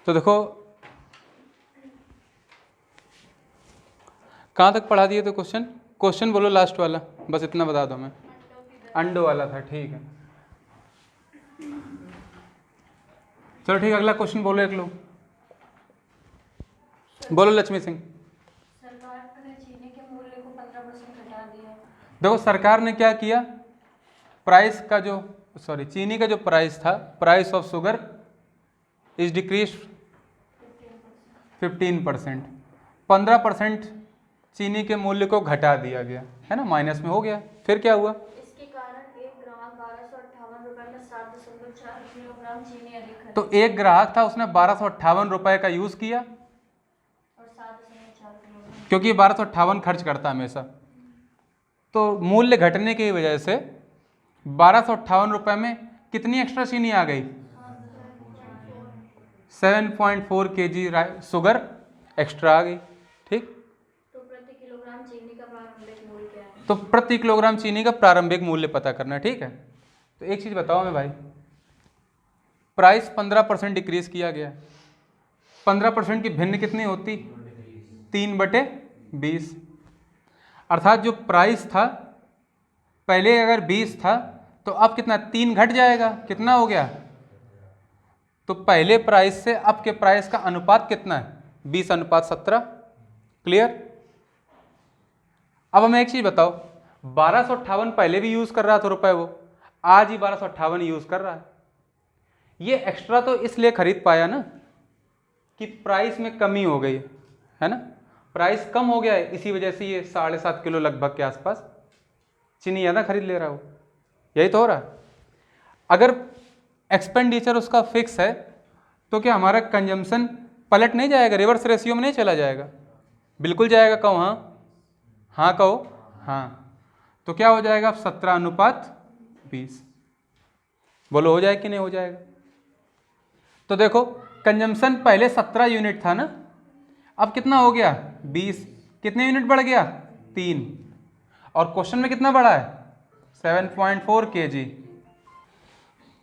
तो देखो कहाँ तक पढ़ा दिए थे क्वेश्चन? क्वेश्चन बोलो लास्ट वाला, बस इतना बता दो मैं। अंडों वाला था, ठीक है। चलो ठीक है, अगला क्वेश्चन बोलो एक लोग। बोलो लक्ष्मी सिंह। सरकार ने चीनी के मूल्य को 15% घटा दिया। देखो सरकार ने क्या किया, प्राइस का जो चीनी का जो प्राइस था, price of sugar is decrease 15%। 15% चीनी के मूल्य को घटा दिया गया है ना, माइनस में हो गया। फिर क्या हुआ? इसके कारण एक ग्राहक 1258 रुपए में 7.4 किलोग्राम चीनी अधिक खरीदा। तो एक ग्राहक था, उसने 1258 रुपए का यूज किया और 7.4 किलोग्राम, क्योंकि 1258 खर्च करता हमेशा। तो मूल्य घटने की वजह से 1258 रुपए में कितनी एक्स्ट्रा चीनी आ गई? 7.4 kg शुगर एक्स्ट्रा आ गई। ठीक, तो प्रति किलोग्राम चीनी का प्रारंभिक मूल्य क्या है? तो प्रति किलोग्राम चीनी का प्रारंभिक मूल्य पता करना है। ठीक है, तो एक चीज बताओ मैं भाई, प्राइस 15% डिक्रीज किया गया। 15% की भिन्न कितनी होती? 3/20। अर्थात जो प्राइस था पहले अगर 20 था तो अब कितना, 3 घट जाएगा, कितना हो गया? तो पहले प्राइस से अब के प्राइस का अनुपात कितना है? 20:17। क्लियर? अब हमें एक चीज बताओ, 1258 पहले भी यूज कर रहा था रुपए, वो आज ही 1258 यूज कर रहा है। ये एक्स्ट्रा तो इसलिए खरीद पाया ना कि प्राइस में कमी हो गई है ना, प्राइस कम हो गया है, इसी वजह से ये 7.5 किलो लगभग के आसपास चीनी ज़्यादा खरीद ले रहा हो। यही तो हो रहा है। अगर एक्सपेंडिचर उसका फिक्स है तो क्या हमारा कंजम्पशन पलट नहीं जाएगा, रिवर्स रेशियो में नहीं चला जाएगा? बिल्कुल जाएगा। कहो हाँ, हाँ कहो हाँ। तो क्या हो जाएगा? 17:20। बोलो हो जाएगा कि नहीं हो जाएगा? तो देखो कंजम्पशन पहले 17 यूनिट था ना, अब कितना हो गया? 20। कितने यूनिट बढ़ गया? 3। और क्वेश्चन में कितना बढ़ा है? 7.4 kg।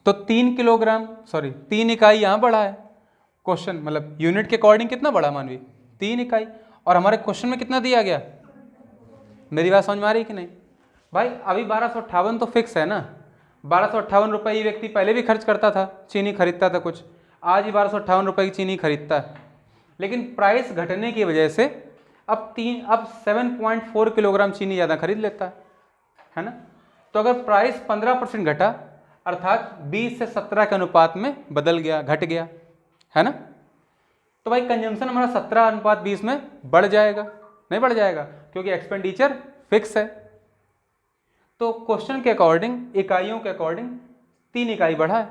तो 3 किलोग्राम 3 इकाई यहाँ बढ़ा है। क्वेश्चन मतलब यूनिट के अकॉर्डिंग कितना बढ़ा मानवी? 3 इकाई। और हमारे क्वेश्चन में कितना दिया गया? मेरी बात समझ में आ रही कि नहीं भाई? अभी 1258 तो फिक्स है ना, 1258 रुपये ये व्यक्ति पहले भी खर्च करता था, चीनी खरीदता था कुछ, आज ही 1258 रुपये की चीनी खरीदता है। लेकिन प्राइस घटने की वजह से अब 7.4 किलोग्राम चीनी ज़्यादा खरीद लेता है ना। तो अगर प्राइस 15% घटा अर्थात 20 से 17 के अनुपात में बदल गया, घट गया है ना, तो भाई कंजम्पशन हमारा 17:20 में बढ़ जाएगा, नहीं बढ़ जाएगा? क्योंकि एक्सपेंडिचर फिक्स है। तो क्वेश्चन के अकॉर्डिंग, इकाइयों के अकॉर्डिंग 3 इकाई बढ़ा है।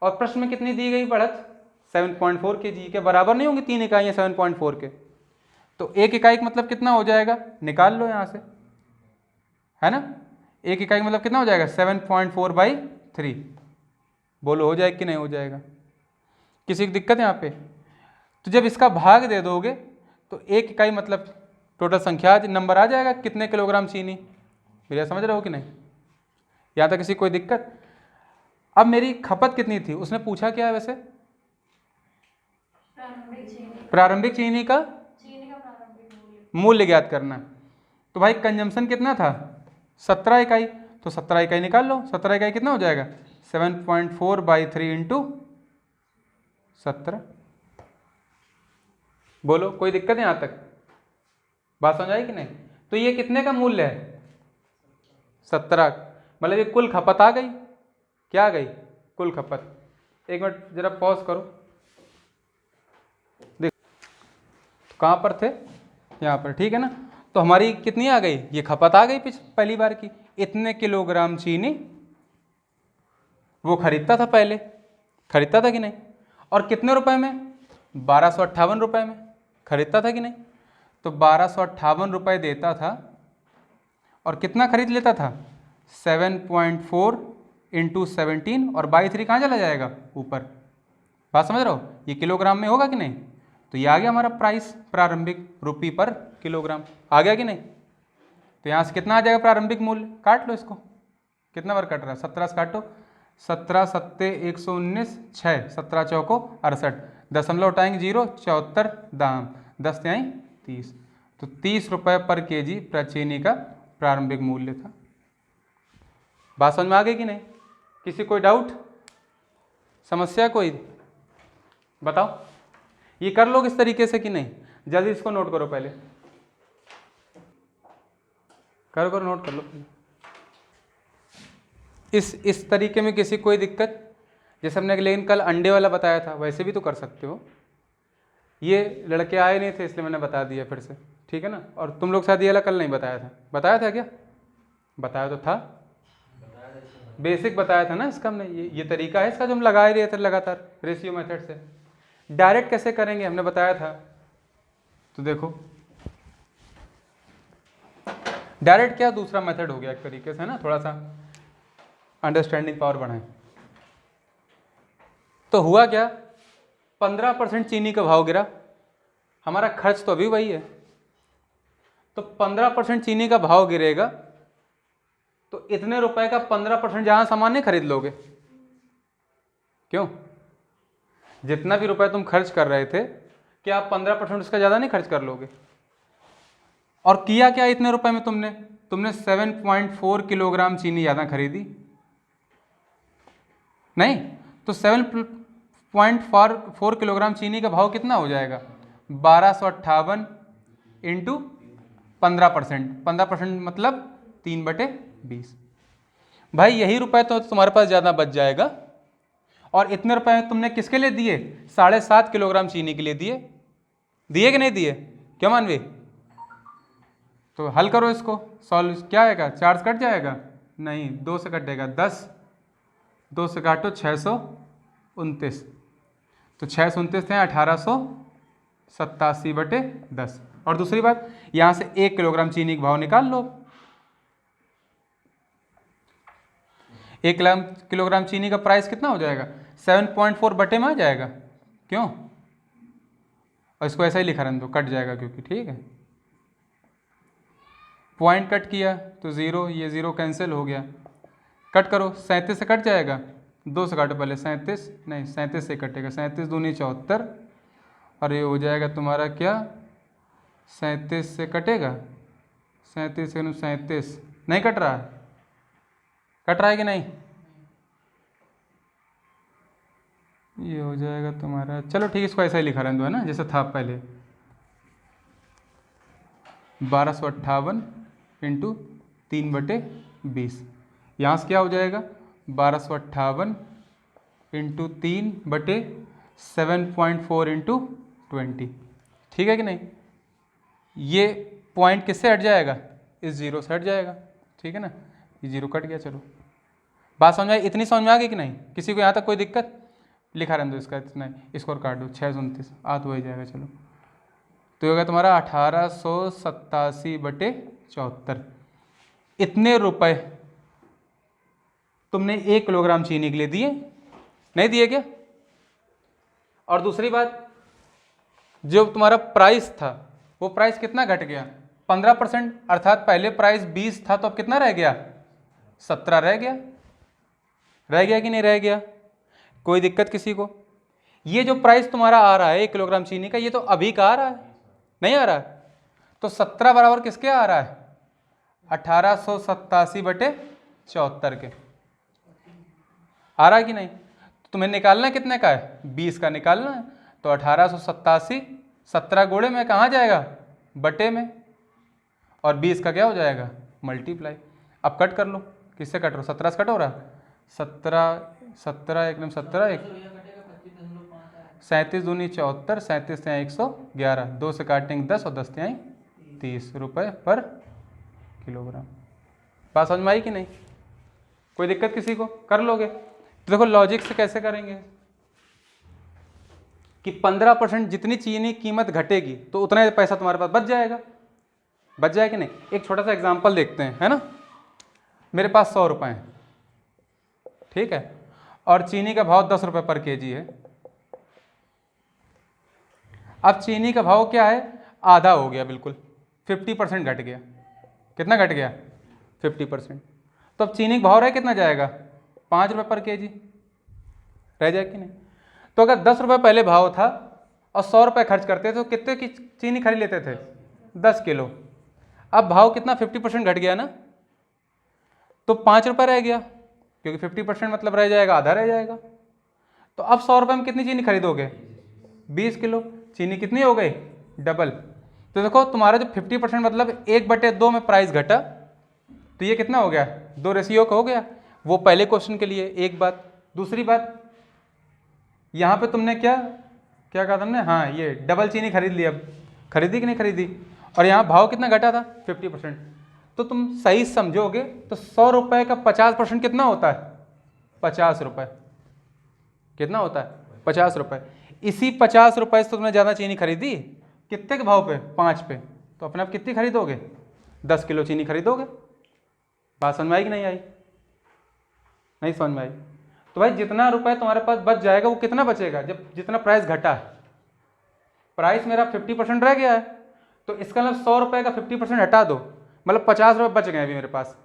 और प्रश्न में कितनी दी गई बढ़त? 7.4 kg के बराबर नहीं होंगी 3 इकाइयाँ 7.4 के। तो 1 इकाई का मतलब कितना हो जाएगा? निकाल लो यहाँ से, है ना। 1 इकाई का मतलब कितना हो जाएगा? 7.4/3। बोलो हो जाएगा कि नहीं हो जाएगा? किसी की दिक्कत है यहाँ पे? तो जब इसका भाग दे दोगे तो 1 इकाई मतलब टोटल संख्या नंबर आ जाएगा, कितने किलोग्राम चीनी। भैया समझ रहे हो कि नहीं? यहाँ तक किसी कोई दिक्कत? अब मेरी खपत कितनी थी उसने पूछा, क्या है वैसे? प्रारंभिक चीनी का प्रारंभिक मूल्य ज्ञात करना। तो भाई कंजम्पशन कितना था? 17 इकाई। तो 17 इकाई निकाल लो। 17 इकाई कितना हो जाएगा? 7.4/3 इंटू 17। बोलो कोई दिक्कत है यहाँ तक? बात समझ आई कि नहीं? तो ये कितने का मूल्य है? 17। मतलब ये कुल खपत आ गई। क्या आ गई? कुल खपत। एक मिनट जरा पॉज करो, देख तो कहाँ पर थे? यहाँ पर, ठीक है ना। तो हमारी कितनी आ गई? ये खपत आ गई पहली बार की। इतने किलोग्राम चीनी वो खरीदता था, पहले खरीदता था कि नहीं? और कितने रुपए में? 1258 रुपये में खरीदता था कि नहीं? तो 1258 रुपये देता था और कितना खरीद लेता था? 7.4 इंटू 17 और 3 कहाँ चला जाएगा? ऊपर। बात समझ रहे हो? ये किलोग्राम में होगा कि नहीं? तो ये आ गया हमारा प्राइस, प्रारंभिक रुपये पर किलोग्राम आ गया कि नहीं? तो यहाँ से कितना आ जाएगा प्रारंभिक मूल्य? काट लो इसको, कितना बार कट रहा है? 17 से काटो, 17 × 7 = 119, 6 17 × 4 = 68। दशमलव उठाएंगे 0, 74 दाम, 10 तिहाई 30, तो 30 रुपये पर केजी चीनी का प्रारंभिक मूल्य था। बात समझ में आ गई कि नहीं? किसी कोई डाउट, समस्या कोई? बताओ, ये कर लोगे इस तरीके से कि नहीं? जल्दी इसको नोट करो, पहले करो नोट कर लो पहले। इस तरीके में किसी कोई दिक्कत? जैसे हमने लेकिन कल अंडे वाला बताया था, वैसे भी तो कर सकते हो। ये लड़के आए नहीं थे इसलिए मैंने बता दिया फिर से, ठीक है ना? और तुम लोग शायद ये वाला कल नहीं बताया था। बताया था क्या? बताया तो था, बेसिक बताया था ना इसका हमने। ये तरीका है इसका जो हम लगा ही रहे थे लगातार रेशियो मेथड से। डायरेक्ट कैसे करेंगे हमने बताया था, तो देखो डायरेक्ट क्या दूसरा मेथड हो गया एक तरीके से, है ना? थोड़ा सा अंडरस्टैंडिंग पावर बढ़ाएं। तो हुआ क्या, 15% चीनी का भाव गिरा, हमारा खर्च तो अभी वही है, तो 15% चीनी का भाव गिरेगा तो इतने रुपए का 15% जहां सामान नहीं खरीद लोगे। क्यों? जितना भी रुपए तुम खर्च कर रहे थे, क्या आप 15% उसका ज्यादा नहीं खर्च कर लोगे? और किया क्या इतने रुपए में तुमने 7.4 किलोग्राम चीनी ज्यादा खरीदी, नहीं? तो 7.4 किलोग्राम चीनी का भाव कितना हो जाएगा? 1258 इंटू 15%, 15% मतलब 3/20। भाई यही रुपए तो तुम्हारे पास ज़्यादा बच जाएगा। और इतने रुपए तुमने किसके लिए दिए? 7.5 किलोग्राम चीनी के लिए दिए। दिए कि नहीं दिए? क्यों मानवी? तो हल करो इसको, सॉल्व क्या आएगा? 4 से कट जाएगा? नहीं, 2 से कटेगा 10, 2 से काटो 629, तो 629 थे 1887/10। और दूसरी बात, यहां से 1 किलोग्राम चीनी का भाव निकाल लो। 1 किलोग्राम चीनी का प्राइस कितना हो जाएगा? 7.4 बटे में आ जाएगा। क्यों? और इसको ऐसा ही लिखा रहने दो, कट जाएगा क्योंकि, ठीक है? पॉइंट कट किया तो 0, ये 0 कैंसिल हो गया। कट करो, 37 से कट जाएगा, 2 से काटो पहले, 37 नहीं 37 से कटेगा, 37 दूनी 74, और ये हो जाएगा तुम्हारा क्या? 37 से कटेगा, 37 से 37 नहीं कट रहा है? कट रहा है कि नहीं? ये हो जाएगा तुम्हारा, चलो ठीक है, इसको ऐसा ही लिखा रहने दो, है ना, जैसे था पहले। 1258 इंटू 3/20, यहाँ से क्या हो जाएगा? 1258 इंटू 3/7.4 इंटू 20, ठीक है कि नहीं? ये पॉइंट किससे हट जाएगा? इस 0 से हट जाएगा, ठीक है ना? ये 0 कट गया। चलो बात समझ में आई? इतनी समझ में आ गई कि नहीं? किसी को यहाँ तक कोई दिक्कत? लिखा रहने दो इसका, इतना इसको काट दो, 629 आ तो हो जाएगा। चलो तो होगा तुम्हारा 1887/74। इतने रुपए तुमने 1 किलोग्राम चीनी के लिए दिए, नहीं दिए क्या? और दूसरी बात, जो तुम्हारा प्राइस था वो प्राइस कितना घट गया? 15%, अर्थात पहले प्राइस 20 था तो अब कितना रह गया? 17 रह गया। रह गया कि नहीं रह गया? कोई दिक्कत किसी को? ये जो प्राइस तुम्हारा आ रहा है 1 किलोग्राम चीनी का, ये तो अभी का आ रहा है, नहीं आ रहा है? तो 17 बराबर किसके आ रहा है? 1887/74 के आ रहा है कि नहीं? तो तुम्हें निकालना कितने का है? 20 का निकालना है। तो 1887 17 गुणे में कहाँ जाएगा? बटे में, और 20 का क्या हो जाएगा? मल्टीप्लाई। अब कट कर लो, किससे कट रहा हो? 17 से कट हो रहा है? 17 एकदम 17 1 37 दूनी 74, 37 से 111, 2 से काटेंगे 10 और 10 से 30 रुपये पर किलोग्राम। बात समझ में आई कि नहीं? कोई दिक्कत किसी को? कर लोगे? तो देखो लॉजिक से कैसे करेंगे कि 15% जितनी चीनी कीमत घटेगी तो उतना पैसा तुम्हारे पास बच जाएगा। बच जाए कि नहीं? एक छोटा सा एग्जांपल देखते हैं, है ना? मेरे पास 100 रुपये हैं, ठीक है, और चीनी का भाव 10 रुपये पर केजी है। अब चीनी का भाव क्या है? आधा हो गया, बिल्कुल 50% घट गया। कितना घट गया? 50%। तो अब चीनी का भाव रह कितना जाएगा? 5 रुपये पर केजी रह जाए कि नहीं? तो अगर 10 रुपये पहले भाव था और 100 रुपये खर्च करते तो कितने की चीनी खरीद लेते थे? 10 किलो। अब भाव कितना 50% घट गया ना, तो 5 रुपये रह गया, क्योंकि 50% मतलब रह जाएगा, आधा रह जाएगा। तो अब 100 रुपये में कितनी चीनी खरीदोगे? 20 किलो। चीनी कितनी हो गई? डबल। तो देखो तुम्हारा जो 50% मतलब 1/2 में प्राइस घटा, तो ये कितना हो गया? 2 रेशियो का हो गया। वो पहले क्वेश्चन के लिए एक बात। दूसरी बात, यहाँ पे तुमने क्या क्या कहा तुमने? हाँ, ये डबल चीनी खरीद ली। अब खरीदी कि नहीं खरीदी? और यहाँ भाव कितना घटा था? 50%। तो तुम सही समझोगे तो 100 रुपये का 50% कितना होता है? 50 रुपये। कितना होता है? 50 रुपये। इसी 50 रुपये से तुमने ज़्यादा चीनी खरीदी, कितने के भाव पे? 5 पे। तो अपने आप कितनी खरीदोगे? 10 किलो चीनी खरीदोगे। बात समझ में आई कि नहीं आई? नहीं समझ में आई? तो भाई जितना रुपए तुम्हारे पास बच जाएगा वो कितना बचेगा? जब जितना प्राइस घटा है, प्राइस मेरा 50% रह गया है, तो इसका मतलब 100 रुपये का 50% हटा दो, मतलब 50 रुपये बच गए अभी मेरे पास।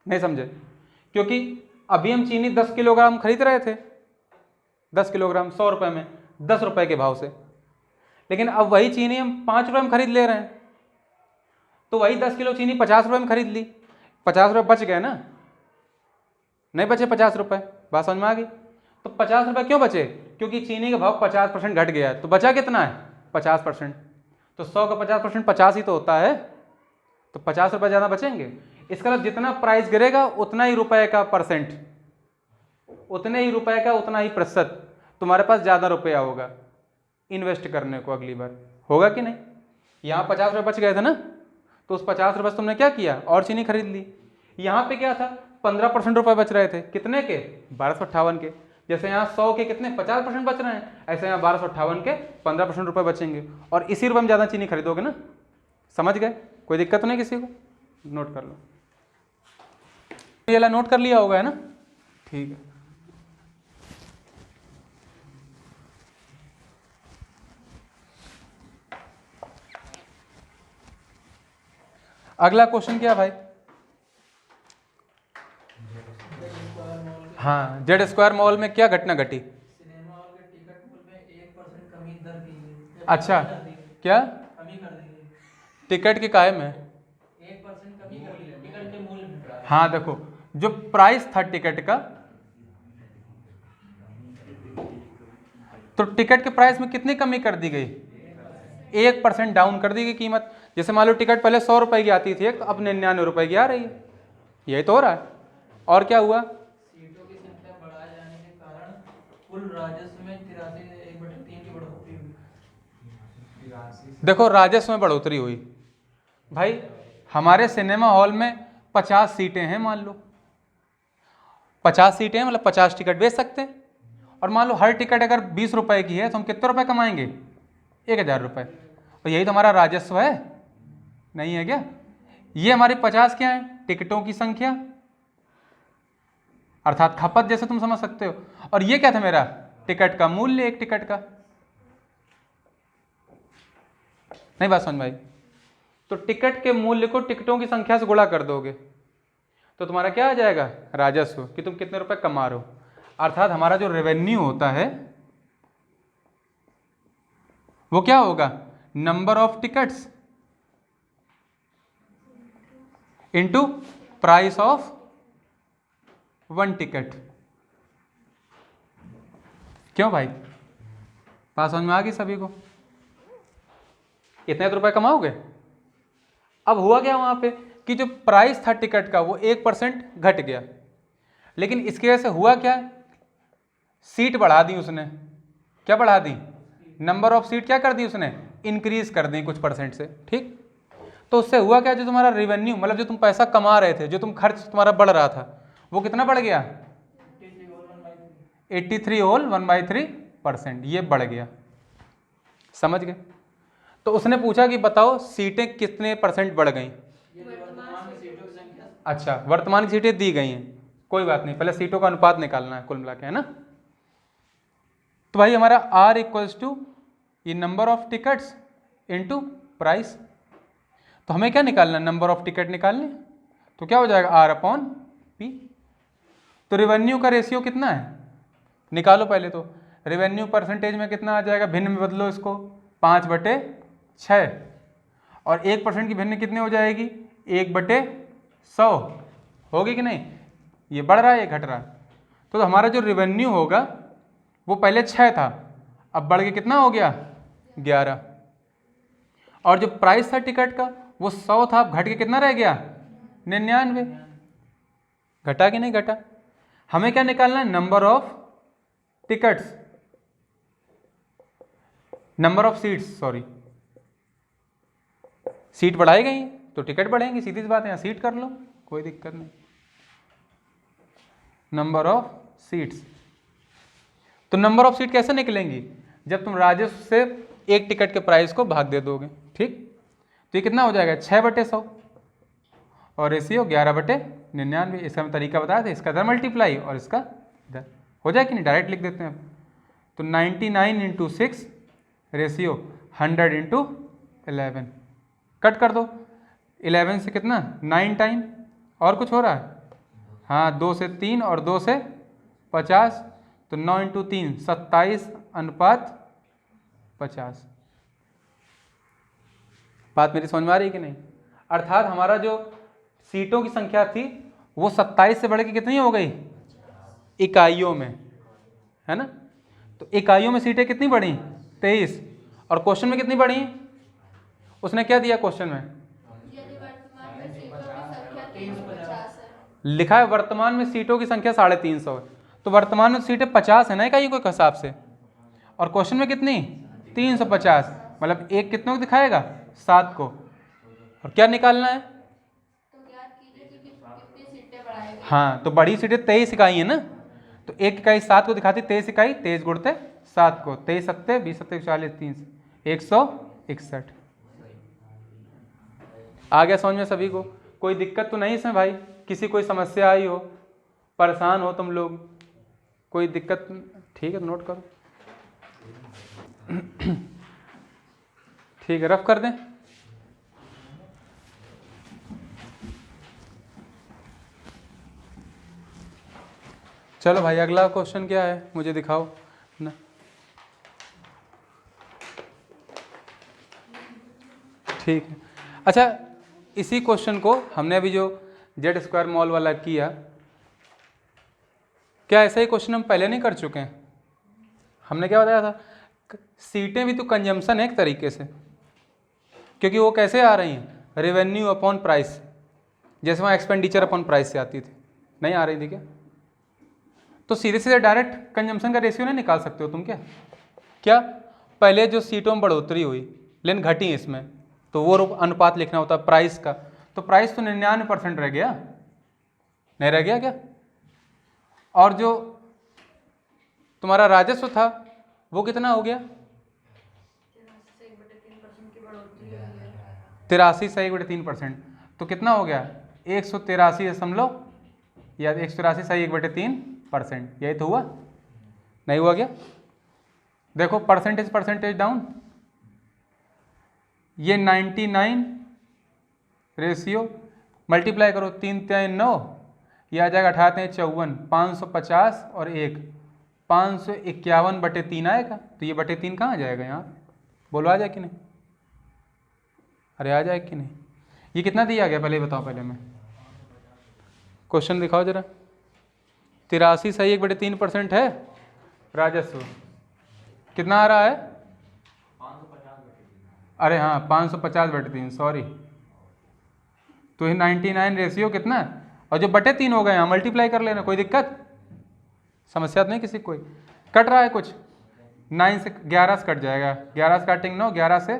नहीं समझे? क्योंकि अभी हम चीनी 10 किलोग्राम खरीद रहे थे, 10 किलोग्राम 100 रुपये में, 10 रुपये के भाव से। लेकिन अब वही चीनी हम 5 रुपये में खरीद ले रहे हैं, तो वही 10 किलो चीनी 50 रुपये में खरीद ली, 50 रुपये बच गए ना? नहीं बचे 50 रुपये। बात समझ में आ गई? तो 50 रुपये क्यों बचे? क्योंकि चीनी का भाव 50% घट गया है, तो बचा कितना है? 50%। तो 100 का 50% 50 ही तो होता है, तो 50 रुपये ज़्यादा बचेंगे। इसका मतलब जितना प्राइस गिरेगा उतना ही रुपए का परसेंट, उतने ही रुपए का उतना ही प्रतिशत तुम्हारे पास ज़्यादा रुपया होगा इन्वेस्ट करने को अगली बार। होगा कि नहीं? यहाँ 50 रुपये बच गए थे ना, तो उस 50 रुपये से तुमने क्या किया? और चीनी खरीद ली। यहाँ पे क्या था? 15% रुपये बच रहे थे। कितने के? 1258 के। जैसे यहाँ 100 के कितने 50% बच रहे हैं, ऐसे यहाँ 1258 के 15% रुपये बचेंगे, और इसी रुपये में ज़्यादा चीनी खरीदोगे ना। समझ गए? कोई दिक्कत तो नहीं किसी को? नोट कर लो। ये वाला नोट कर लिया होगा, है ना? ठीक है। अगला क्वेश्चन क्या भाई? हाँ, जेड स्क्वायर मॉल में क्या घटना घटी? सिनेमा हॉल के टिकट मूल्य में 1% कमी दर की गई। अच्छा, क्या कमी कर दी गई? टिकट के कायम है? 1% कमी कर दी टिकट के मूल्य में। हाँ देखो, जो प्राइस था टिकट का, तो टिकट के प्राइस में कितनी कमी कर दी गई? 1% डाउन कर दी गई कीमत। जैसे मान लो टिकट पहले 100 रुपए की आती थी, अब 99 रुपए की आ रही है। यही तो हो रहा है। और क्या हुआ? सीटों की संख्या बढ़ाए जाने के कारण कुल राजस्व में 83 की बढ़ोतरी हुई। देखो, राजस्व में बढ़ोतरी हुई। भाई हमारे सिनेमा हॉल में 50 सीटें हैं, मान लो 50 सीटें हैं, मतलब 50 टिकट बेच सकते हैं। और मान लो हर टिकट अगर 20 रुपए की है, तो हम कितने रुपए कमाएंगे? 1000 रुपये। और यही तो हमारा राजस्व है, नहीं है क्या? ये हमारी 50 क्या है? टिकटों की संख्या, अर्थात खपत, जैसे तुम समझ सकते हो। और ये क्या था? मेरा टिकट का मूल्य, एक टिकट का। नहीं बात समझ में आई? तो टिकट के मूल्य को टिकटों की संख्या से गुणा कर दोगे, तो तुम्हारा क्या आ जाएगा? राजस्व, कि तुम कितने रुपए कमा रहे हो। अर्थात हमारा जो रेवेन्यू होता है वो क्या होगा? Number of tickets into price of 1 ticket. क्यों भाई? बात समझ में आ गई सभी को? इतने रुपए कमाओगे। अब हुआ क्या वहां पे कि जो प्राइस था टिकट का वो 1% घट गया, लेकिन इसकी वजह से हुआ क्या? सीट बढ़ा दी उसने। क्या बढ़ा दी? नंबर ऑफ सीट क्या कर दी उसने? इंक्रीज कर दी कुछ परसेंट से। ठीक, तो उससे हुआ क्या? जो तुम्हारा रेवेन्यू, मतलब जो तुम पैसा कमा रहे थे, जो तुम खर्च तुम्हारा बढ़ रहा था, वो कितना बढ़ गया? 83 होल 1/3%। ये बढ़ गया। समझ गए? तो उसने पूछा कि बताओ सीटें कितने परसेंट बढ़ गई? वर्तमान में सीटों की संख्या। अच्छा, वर्तमान की सीटें दी गई हैं, कोई बात नहीं, पहले सीटों का अनुपात निकालना है कुल मिला के, है ना? तो भाई हमारा R इक्वल्स टू ये number of tickets into price. तो हमें क्या निकालना है? नंबर ऑफ टिकट निकालने। तो क्या हो जाएगा? R/P। तो रेवेन्यू का रेशियो कितना है? निकालो पहले तो। रेवेन्यू परसेंटेज में कितना आ जाएगा, भिन्न में बदलो इसको 5/6, और 1% की भिन्न कितने हो जाएगी, 1/100 होगी कि नहीं। ये बढ़ रहा है ये घट रहा है। तो हमारा जो रेवेन्यू होगा वो पहले 6 था, अब बढ़ के कितना हो गया 11, और जो प्राइस था टिकट का वो 100 था, अब घट के कितना रह गया 99। घटा कि नहीं घटा। हमें क्या निकालना है, number of tickets, number of seats, sorry, seat बढ़ाई गई तो टिकट बढ़ेंगे, सीधी सी बात है, यहाँ सीट कर लो कोई दिक्कत नहीं। नंबर ऑफ सीट्स, तो नंबर ऑफ सीट कैसे निकलेंगी, जब तुम राजस्व से एक टिकट के प्राइस को भाग दे दोगे, ठीक। तो ये कितना हो जाएगा 6/100 और रेशियो 11/99। इसका मैं तरीका बताया था, इसका इधर मल्टीप्लाई और इसका इधर, हो जाए कि नहीं, डायरेक्ट लिख देते हैं अब। तो 99 × 6 रेशियो 100 × 11, कट कर दो 11 से कितना 9 टाइम, और कुछ हो रहा है, हाँ 2 से 3 और 2 से 50, तो 9 × 3 27:50। बात मेरी समझ में आ रही है कि नहीं। अर्थात हमारा जो सीटों की संख्या थी वो 27 से बढ़ के कितनी हो गई, इकाइयों में, है ना। तो इकाइयों में सीटें कितनी बढ़ी 23, और क्वेश्चन में कितनी बढ़ी, उसने क्या दिया क्वेश्चन में, यदि वर्तमान में सीटों की संख्या 350 है। लिखा है वर्तमान में सीटों की संख्या 350 है, तो वर्तमान में सीटें 50 है ना इकाइयों के हिसाब से, और क्वेश्चन में कितनी 350, मतलब एक कितनों को दिखाएगा 7 को, और क्या निकालना है, तो ज्ञात कीजिए कि कितनी सीटें बढ़ाई गई। हाँ तो बड़ी सीटें 23 इकाई है ना, तो एक इकाई 7 को दिखाती, 23 इकाई 23 गुणते 7 को, 23 सत्ते 20 सत्ते 40 3 161। आ गया समझ में सभी को, कोई दिक्कत तो नहीं इसमें भाई, किसी कोई समस्या आई हो, परेशान हो तुम लोग, कोई दिक्कत, ठीक है तो नोट करो। ठीक है रफ कर दें। चलो भाई अगला क्वेश्चन क्या है मुझे दिखाओ ना। ठीक है, अच्छा इसी क्वेश्चन को हमने अभी जो Z² मॉल वाला किया, क्या ऐसा ही क्वेश्चन हम पहले नहीं कर चुके हैं। हमने क्या बताया था, सीटें भी तो कंजम्पशन है एक तरीके से, क्योंकि वो कैसे आ रही हैं, रेवेन्यू अपॉन प्राइस, जैसे वहाँ एक्सपेंडिचर अपॉन प्राइस से आती थी, नहीं आ रही थी क्या। तो सीधे सीधे डायरेक्ट कंजम्पशन का रेशियो नहीं निकाल सकते हो तुम क्या, क्या पहले जो सीटों में बढ़ोतरी हुई लेकिन घटी इसमें, तो वो अनुपात लिखना होता है प्राइस का, तो प्राइस तो 99% रह गया, नहीं रह गया क्या। और जो तुम्हारा राजस्व था वो कितना हो गया 83 से 1/3%, तो कितना हो गया 183 या 183 सही 1/3%, यही तो हुआ, नहीं हुआ क्या। देखो परसेंटेज डाउन, ये 99 रेशियो मल्टीप्लाई करो 3 3 9, ये आ जाएगा 18 54, 550 और 1 551/3 आएगा, तो ये /3 कहाँ आ जाएगा यहाँ, बोलो आ जाए कि नहीं, अरे आ जाए कि नहीं। ये कितना दिया गया पहले बताओ, पहले मैं क्वेश्चन दिखाओ जरा। 83 सही 1/3% है राजस्व, कितना आ रहा है, अरे हाँ 550/3 सॉरी, तो ये 99 रेशियो कितना है, और जो /3 हो गए यहाँ मल्टीप्लाई कर लेना, कोई दिक्कत समस्या तो नहीं किसी कोई। कट रहा है कुछ, 9 से 11 से कट जाएगा, 11 से काटेंगे 9, 11 से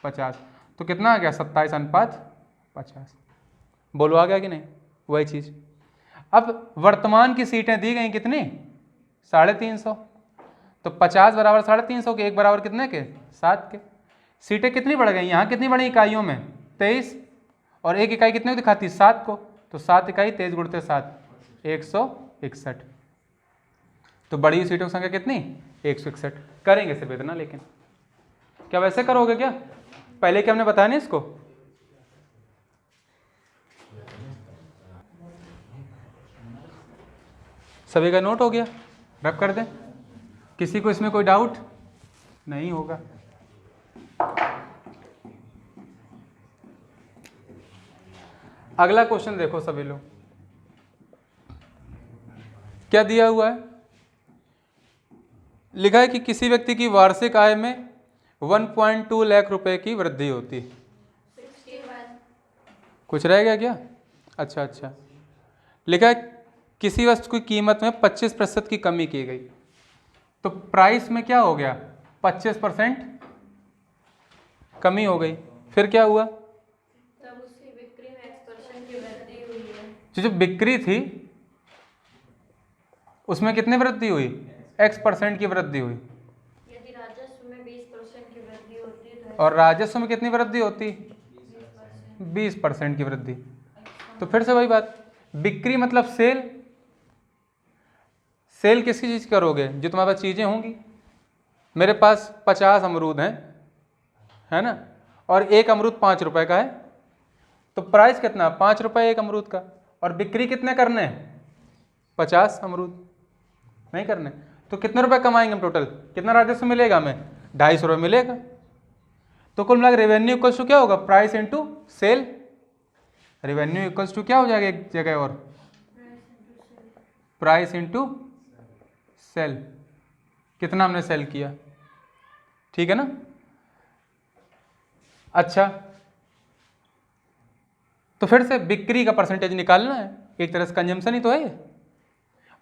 50, तो कितना आ गया 27:50, बोलो आ गया कि नहीं, वही चीज़। अब वर्तमान की सीटें दी गई कितनी 350, तो 50 बराबर 350 के, 1 बराबर कितने के 7 के। सीटें कितनी बढ़ गई, यहाँ कितनी बढ़ी इकाइयों में 23, और एक इकाई कितने को दिखाती 7 को, तो 7 इकाई 23 गुणते 7 161, तो बड़ी हुई सीटों की संख्या कितनी 161। करेंगे सिर्फ इतना, लेकिन क्या वैसे करोगे क्या, पहले क्या हमने बताया नहीं इसको, सभी का नोट हो गया, रब कर दें। किसी को इसमें कोई डाउट नहीं होगा। अगला क्वेश्चन देखो सभी लोग, क्या दिया हुआ है? लिखा है कि किसी व्यक्ति की वार्षिक आय में 1.2 लाख रुपए की वृद्धि होती है। 61। कुछ रह गया क्या? अच्छा। लिखा है किसी वस्तु की कीमत में 25% की कमी की गई, तो प्राइस में क्या हो गया? 25% कमी हो गई। फिर क्या हुआ? तब उसकी बिक्री में एक्सपर्शन की वृद्धि हुई है। जो बिक्री थी उसमें कितनी वृद्धि हुई? X% की वृद्धि हुई। यदि राजस्व में 20% की वृद्धि होती है तो और राजस्व में कितनी वृद्धि होती? 20%। 20% की वृद्धि। तो फिर से वही बात, बिक्री मतलब सेल। सेल किसकी चीज़ करोगे? जो तुम्हारे पास चीज़ें होंगी। मेरे पास 50 अमरूद हैं, है ना, और एक अमरूद 5 रुपए का है, तो प्राइस कितना? 5 रुपए एक अमरूद का। और बिक्री कितने करने हैं? 50 अमरूद नहीं करने। तो कितने रुपए कमाएंगे हम टोटल? कितना राजस्व मिलेगा हमें? 250 रुपये मिलेगा। तो कुल मिलाकर रेवेन्यू इक्वल्स टू क्या होगा? Price into sale. Revenue equals to क्या हो जाएगा एक जगह और? Price into sale. कितना हमने सेल किया, ठीक है ना? अच्छा, तो फिर से बिक्री का परसेंटेज निकालना है, एक तरह से कंजम्पशन ही तो है ये।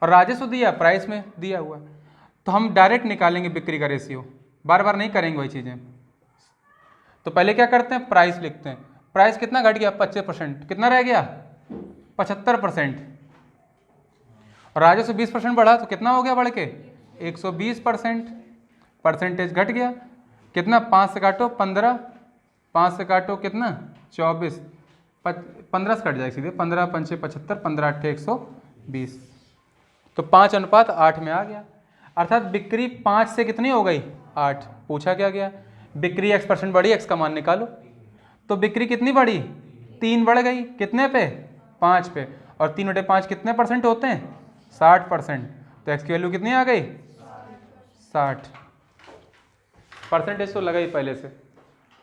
और राजस्व दिया, प्राइस में दिया हुआ, तो हम डायरेक्ट निकालेंगे बिक्री का रेशियो, बार बार नहीं करेंगे वही चीज़ें। तो पहले क्या करते हैं? प्राइस लिखते हैं। प्राइस कितना घट गया? 25%। कितना रह गया? 75%। और राजस्व 20% बढ़ा तो कितना हो गया बढ़ के? 120%। परसेंटेज घट गया कितना? 5 से काटो 15, 5 से काटो कितना? 24, 15 से कट जाएगा सीधे, 15 पंचे 75, 15 अट्ठे 120, तो 5:8 में आ गया। अर्थात बिक्री 5 से कितनी हो गई? 8। पूछा क्या गया? बिक्री X% बढ़ी, X का मान निकालो। तो बिक्री कितनी बढ़ी? 3 बढ़ गई। कितने पे? 5 पे। और 3/5 कितने परसेंट होते हैं? 60%। तो X की वैल्यू कितनी आ गई? 60। परसेंटेज तो लगा ही पहले से,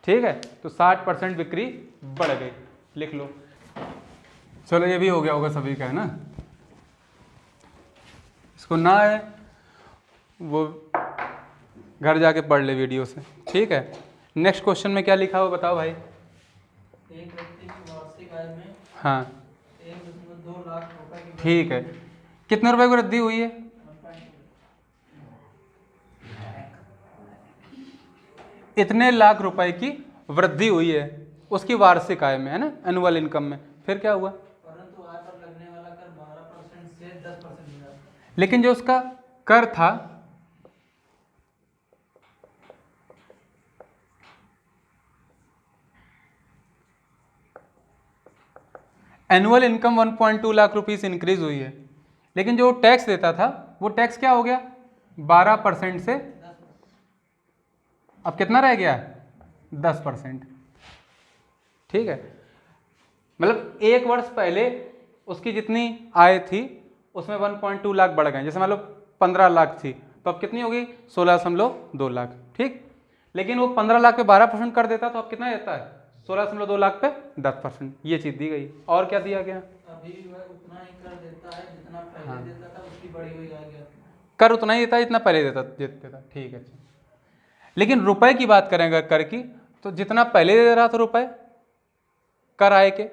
ठीक है। तो 60% बिक्री बढ़ गई, लिख लो। चलो ये भी हो गया होगा सभी का, है ना? इसको ना है वो घर जाके पढ़ ले वीडियो से, ठीक है। नेक्स्ट क्वेश्चन में क्या लिखा हो बताओ भाई? एक व्यक्ति की वार्षिक आय में हाँ 1.2 लाख रुपए की ठीक है, कितने रुपए की वृद्धि हुई है? 1.2 इतने लाख रुपए की वृद्धि हुई है उसकी वार्षिक आय में, है ना, एनुअल इनकम में। फिर क्या हुआ? परंतु आय पर लगने वाला कर 12% से 10% मिला। लेकिन जो उसका कर था annual income 1.2 lakh rupees increase हुई है, लेकिन जो टैक्स देता था वो टैक्स क्या हो गया? 12% से अब कितना रह गया? 10%, ठीक है। मतलब एक वर्ष पहले उसकी जितनी आय थी उसमें 1.2 लाख बढ़ गए। जैसे मान लो 15 लाख थी तो अब कितनी होगी? 16.2 लाख, ठीक। लेकिन वो 15 लाख पे 12% कर देता तो अब कितना देता है? 16.2 लाख पे 10%। ये चीज़ दी गई। और क्या दिया गया? अभी वह उतना ही कर देता है जितना पहले हाँ। देता था, उसकी बढ़ी हुई आ गया। कर उतना ही देता जितना पहले देता, ठीक है। लेकिन रुपए की बात करें अगर कर की, तो जितना पहले दे रहा था रुपए कर आए के,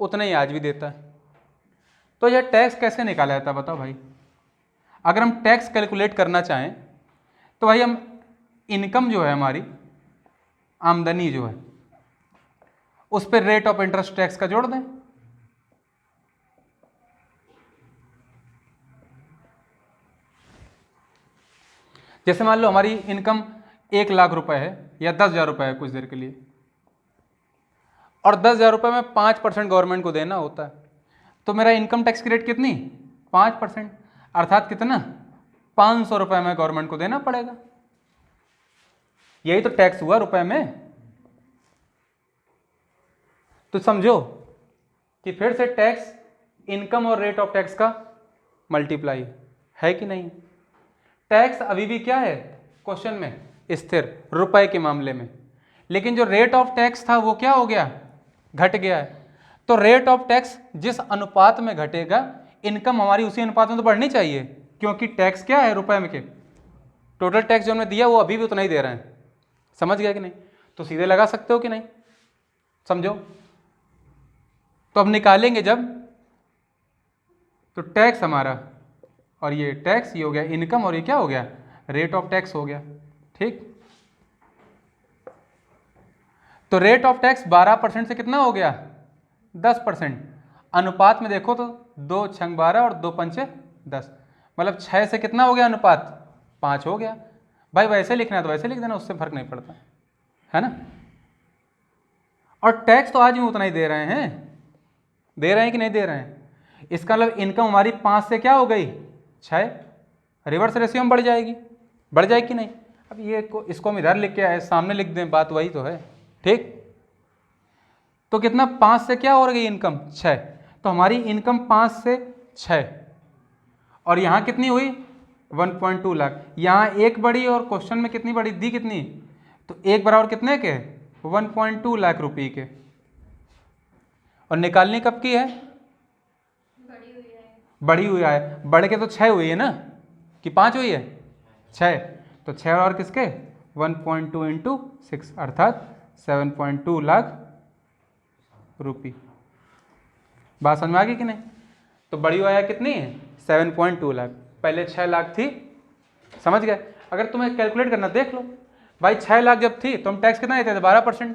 उतना ही आज भी देता है। तो यह टैक्स कैसे निकाला जाता है बताओ भाई? अगर हम टैक्स कैलकुलेट करना चाहें तो भाई हम इनकम जो है हमारी, आमदनी जो है, उस पर रेट ऑफ इंटरेस्ट टैक्स का जोड़ दें। जैसे मान लो हमारी इनकम 1 लाख रुपए है या 10,000 रुपए है कुछ देर के लिए, और 10,000 रुपये में 5% गवर्नमेंट को देना होता है, तो मेरा इनकम टैक्स की रेट कितनी? 5%। अर्थात कितना? 500 रुपये में गवर्नमेंट को देना पड़ेगा। यही तो टैक्स हुआ रुपए में। तो समझो कि फिर से टैक्स इनकम और रेट ऑफ टैक्स का मल्टीप्लाई है कि नहीं? टैक्स अभी भी क्या है क्वेश्चन में, स्थिर रुपए के मामले में, लेकिन जो रेट ऑफ टैक्स था वो क्या हो गया, घट गया है। तो रेट ऑफ टैक्स जिस अनुपात में घटेगा, इनकम हमारी उसी अनुपात में तो बढ़नी चाहिए, क्योंकि टैक्स क्या है रुपए में के, टोटल टैक्स जो हमने दिया वो अभी भी उतना ही दे रहे हैं। समझ गया कि नहीं? तो सीधे लगा सकते हो कि नहीं, समझो। तो अब निकालेंगे जब, तो टैक्स हमारा, और ये टैक्स ये हो गया इनकम, और ये क्या हो गया, रेट ऑफ टैक्स हो गया। ठीक, तो रेट ऑफ टैक्स 12% से कितना हो गया, 10%। अनुपात में देखो तो 2 छंग 12 और 2 पंचे 10, मतलब 6 से कितना हो गया अनुपात, 5 हो गया। भाई वैसे लिखना है तो वैसे लिख देना, उससे फर्क नहीं पड़ता, है ना। और टैक्स तो आज भी उतना ही दे रहे हैं, दे रहे हैं कि नहीं दे रहे हैं। इसका मतलब इनकम हमारी 5 से क्या हो गई 6, रिवर्स रेशियो में बढ़ जाएगी, बढ़ जाएगी कि नहीं। अब ये इसको हम इधर लिख के आए, सामने लिख दें, बात वही तो है। ठीक, तो कितना 5 से क्या हो गई इनकम 6, तो हमारी इनकम 5 से 6, और यहाँ कितनी हुई 1.2 लाख। यहाँ एक बढ़ी और क्वेश्चन में कितनी बढ़ी दी, कितनी, तो एक बराबर कितने के 1.2 लाख रुपए के। और निकालनी कब की है, बढ़ी हुई है, बढ़ के तो 6 हुई है ना, कि 5 हुई है, 6, तो 6 और किसके 1.2 इंटू 6 अर्थात 7.2 लाख रुपये। बात समझ में आ गई कि नहीं। तो बढ़ी हुआ है कितनी है 7.2 लाख, पहले 6 लाख थी, समझ गए। अगर तुम्हें कैलकुलेट करना देख लो भाई, 6 लाख जब थी तो हम टैक्स कितना देते थे 12%,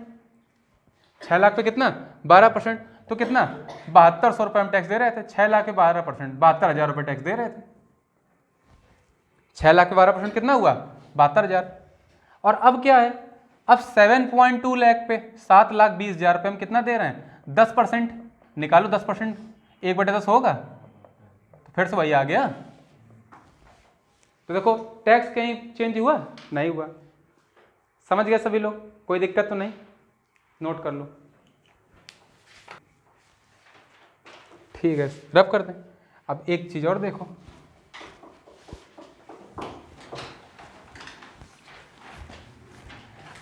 6 लाख पे कितना 12%, तो कितना 7200 रुपये हम टैक्स दे रहे थे। 6 लाख के 12%, 72,000 रुपये टैक्स दे रहे थे। 6 लाख के 12% कितना हुआ 72,000। और अब क्या है, अब 7.2 लाख पे 7,20,000 रुपये हम कितना दे रहे हैं 10%, निकालो 10%, 1/10 होगा, तो फिर से वही आ गया। तो देखो टैक्स कहीं चेंज हुआ नहीं हुआ, समझ गए सभी लोग, कोई दिक्कत तो नहीं, नोट कर लो। ठीक है, रब कर दें। अब एक चीज और देखो,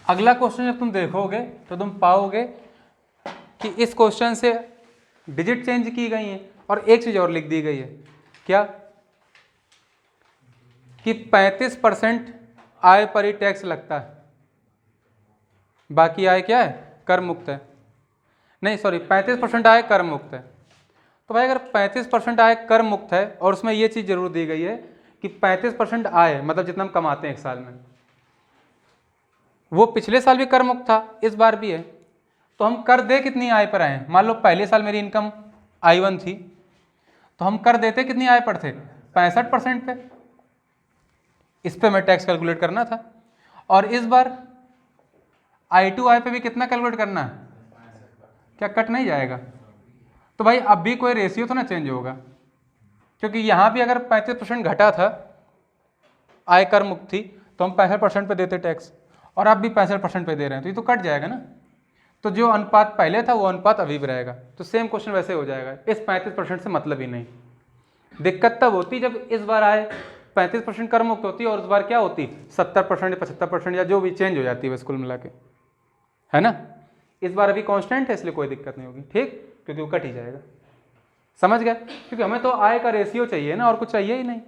अगला क्वेश्चन जब तुम देखोगे तो तुम पाओगे कि इस क्वेश्चन से डिजिट चेंज की गई हैं और एक चीज और लिख दी गई है, क्या कि 35% आय पर ही टैक्स लगता है, बाकी आय क्या है कर मुक्त है। नहीं सॉरी, 35% आय कर मुक्त है। तो भाई अगर 35% आय कर मुक्त है, और उसमें ये चीज़ जरूर दी गई है कि 35% आय मतलब जितना हम कमाते हैं एक साल में, वो पिछले साल भी कर मुक्त था, इस बार भी है, तो हम कर दे कितनी आय पर आए। मान लो पहले साल मेरी इनकम I1 थी, तो हम कर देते कितनी आय पर थे 65% पे, इस पे मैं टैक्स कैलकुलेट करना था। और इस बार I2 आय पे भी कितना कैलकुलेट करना है, क्या कट नहीं जाएगा। तो भाई अब भी कोई रेशियो तो ना चेंज होगा, क्योंकि यहाँ भी अगर 35% घटा था आय कर मुक्त थी तो हम 65% पे देते टैक्स, और अब भी 65% पे दे रहे हैं, तो ये तो कट जाएगा ना। तो जो अनुपात पहले था वो अनुपात अभी भी रहेगा, तो सेम क्वेश्चन वैसे हो जाएगा। इस 35% से मतलब ही नहीं। दिक्कत तब होती जब इस बार आए 35% कर मुक्त होती और उस बार क्या होती 70% 75% या जो भी चेंज हो जाती है बस कुल मिला के, है ना। इस बार अभी कांस्टेंट है इसलिए कोई दिक्कत नहीं होगी, ठीक, क्योंकि वो कट ही जाएगा। समझ गया, क्योंकि हमें तो आय का रेशियो चाहिए ना, और कुछ चाहिए ही नहीं।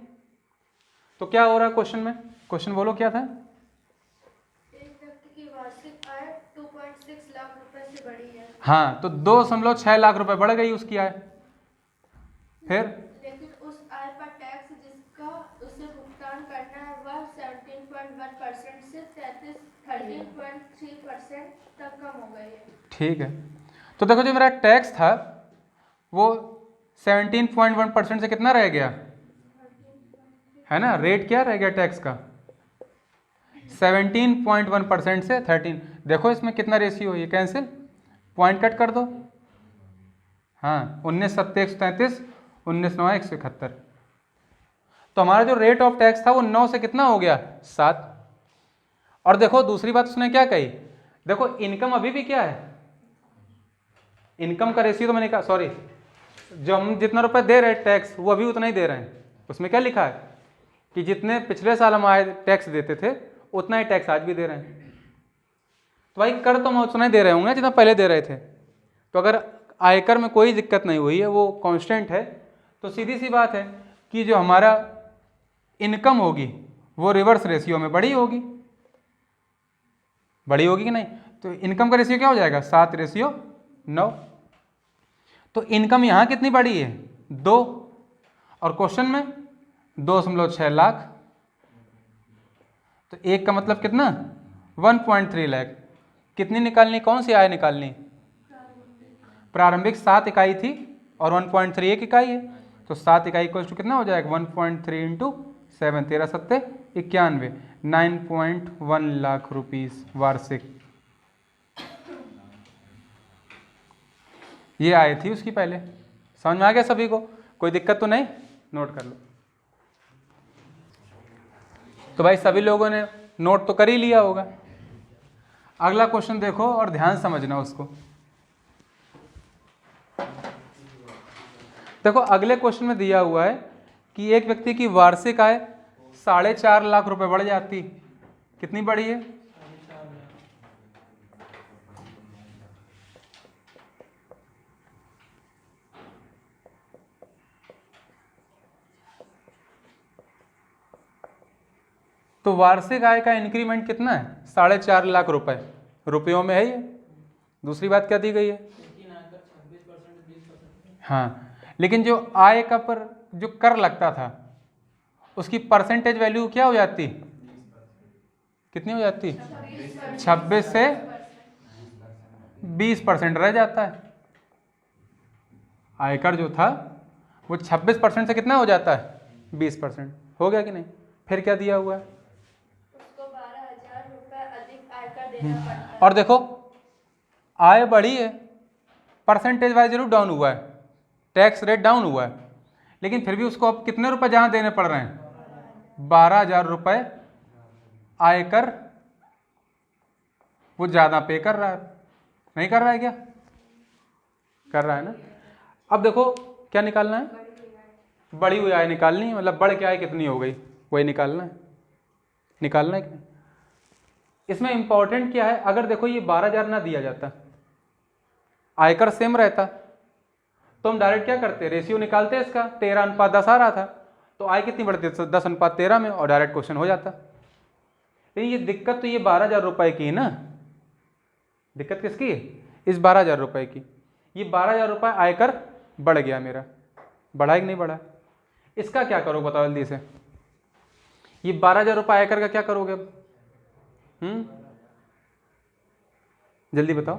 तो क्या हो रहा है क्वेश्चन में, क्वेश्चन बोलो क्या था। एक व्यक्ति की वार्षिक आय 2.6 लाख रुपए से बढ़ी है। हाँ, तो 2.6 लाख रुपए बढ़ गई उसकी आय। फिर लेकिन उस आय पर टैक्स जिसका उसे भुगतान करना है वह 17.1% से 13.3% तक कम हो गई है। ठीक है, तो देखो जो मेरा टैक्स था वो 17.1% से कितना रह गया, है ना। रेट क्या रह गया टैक्स का 17.1% से 13। देखो इसमें कितना रेशियो है, ये कैंसिल, पॉइंट कट कर दो। हाँ, 19 7 133, 19 9 171। तो हमारा जो रेट ऑफ टैक्स था वो 9 से कितना हो गया 7। और देखो दूसरी बात उसने क्या कही, देखो इनकम अभी भी क्या है, इनकम का रेशियो तो मैंने कहा, सॉरी, जो हम जितना रुपए दे रहे हैं टैक्स वो अभी उतना ही दे रहे हैं। उसमें क्या लिखा है कि जितने पिछले साल हम आय टैक्स देते थे उतना ही टैक्स आज भी दे रहे हैं। तो भाई कर तो हम उतना ही दे रहे होंगे जितना पहले दे रहे थे। तो अगर आयकर में कोई दिक्कत नहीं हुई है, वो कांस्टेंट है, तो सीधी सी बात है कि जो हमारा इनकम होगी वो रिवर्स रेशियो में बड़ी होगी कि नहीं। तो इनकम का रेशियो क्या हो जाएगा 7:9। तो इनकम यहाँ कितनी बड़ी है 2, और क्वेश्चन में 2.6 लाख। तो एक का मतलब कितना 1.3 लाख। कितनी निकालनी, कौन सी आय निकालनी, प्रारंभिक 7 इकाई थी और 1.3 एक इकाई है। तो 7 इकाई को कितना हो जाएगा 1.3 इंटू 7, 13 सत्ते 91, 9.1 लाख रुपीस वार्षिक। ये आय थी उसकी पहले। समझ में आ गया सभी को, कोई दिक्कत तो नहीं, नोट कर लो। तो भाई सभी लोगों ने नोट तो कर ही लिया होगा। अगला क्वेश्चन देखो और ध्यान समझना उसको। देखो अगले क्वेश्चन में दिया हुआ है कि एक व्यक्ति की वार्षिक आय 4.5 लाख रुपए बढ़ जाती, कितनी बढ़ी है, तो वार्षिक आय का इंक्रीमेंट कितना है 4.5 लाख रुपए, रुपयों में है ये। दूसरी बात क्या दी गई है, हाँ, लेकिन जो आय का पर जो कर लगता था उसकी परसेंटेज वैल्यू क्या हो जाती, कितनी हो जाती, 26 से 20% रह जाता है। आयकर जो था वो 26% से कितना हो जाता है 20%, हो गया कि नहीं। फिर क्या दिया हुआ है, उसको 12,000 रुपए अधिक आयकर देना पड़ता है। और देखो आय बढ़ी है, परसेंटेज वाइज जरूर डाउन हुआ है, टैक्स रेट डाउन हुआ है, लेकिन फिर भी उसको अब कितने रुपए जहां देने पड़ रहे हैं 12,000 रुपए आयकर वो ज्यादा पे कर रहा है, नहीं कर रहा है क्या, कर रहा है ना। अब देखो क्या निकालना है, बढ़ी हुई आय निकालनी है, मतलब बढ़ के आय कितनी हो गई वही निकालना है, निकालना है कि नहीं। इसमें इंपॉर्टेंट क्या है, अगर देखो ये 12,000 ना दिया जाता, आयकर सेम रहता, तो हम डायरेक्ट क्या करते, रेशियो निकालते इसका, 13:10 आ रहा था, तो आय कितनी बढ़ती, 10:13 में, और डायरेक्ट क्वेश्चन हो जाता। लेकिन ये दिक्कत तो ये 12,000 रुपए की है ना, दिक्कत किसकी है, इस 12,000 रुपए की। ये 12,000 रुपये आयकर बढ़ गया मेरा, बढ़ा कि नहीं बढ़ा, इसका क्या करोगे बताओ जल्दी से। ये 12,000 रुपये आयकर का क्या करोगे अब, जल्दी बताओ,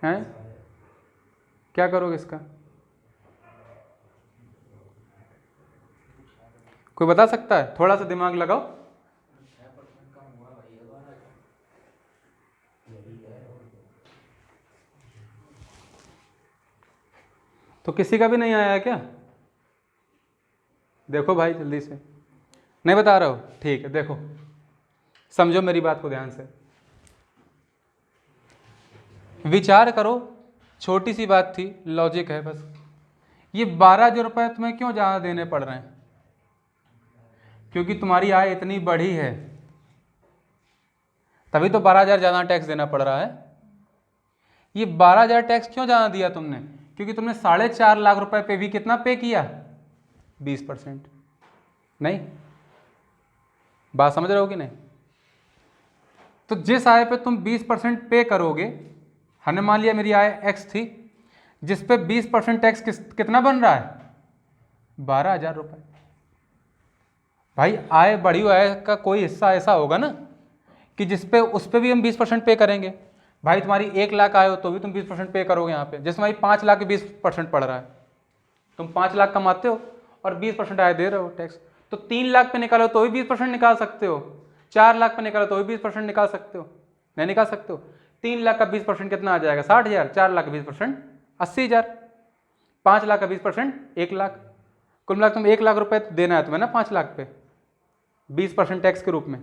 हैं क्या करोगे इसका, कोई बता सकता है, थोड़ा सा दिमाग लगाओ। तो किसी का भी नहीं आया क्या, देखो भाई जल्दी से, नहीं बता रहे हो, ठीक है, देखो समझो मेरी बात को ध्यान से, विचार करो, छोटी सी बात थी, लॉजिक है बस। ये 12,000 रुपये तुम्हें क्यों ज़्यादा देने पड़ रहे हैं, क्योंकि तुम्हारी आय इतनी बढ़ी है, तभी तो 12,000 ज़्यादा टैक्स देना पड़ रहा है। ये 12,000 टैक्स क्यों ज़्यादा दिया तुमने, क्योंकि तुमने 4.5 लाख रुपए पे भी कितना पे किया 20%, नहीं, बात समझ रहे हो कि नहीं। तो जिस आय पे तुम 20% पे करोगे, हमने मान लिया मेरी आय x थी, जिस पे 20% टैक्स कितना बन रहा है 12,000 रुपये। भाई आय बढ़ी हुई आय का कोई हिस्सा ऐसा होगा ना कि जिस पे उस पे भी हम 20% पे करेंगे। भाई तुम्हारी 1 लाख आय हो तो भी तुम 20% पे करोगे यहाँ पे, जैसे तुम्हारी 5 लाख के 20% पड़ रहा है, तुम 5 लाख कमाते हो और 20% आय दे रहे हो टैक्स, तो 3 लाख पे निकालो तो भी 20% निकाल सकते हो, 4 लाख पे निकालो तो भी 20% निकाल सकते हो, नहीं निकाल सकते हो। 3 लाख का 20% कितना आ जाएगा 60,000, 4 लाख का 20% 80,000, 5 लाख का 20% 1 लाख, कुल मिला तुम 1 लाख रुपए देना है तुम्हें ना 5 लाख पे 20% टैक्स के रूप में।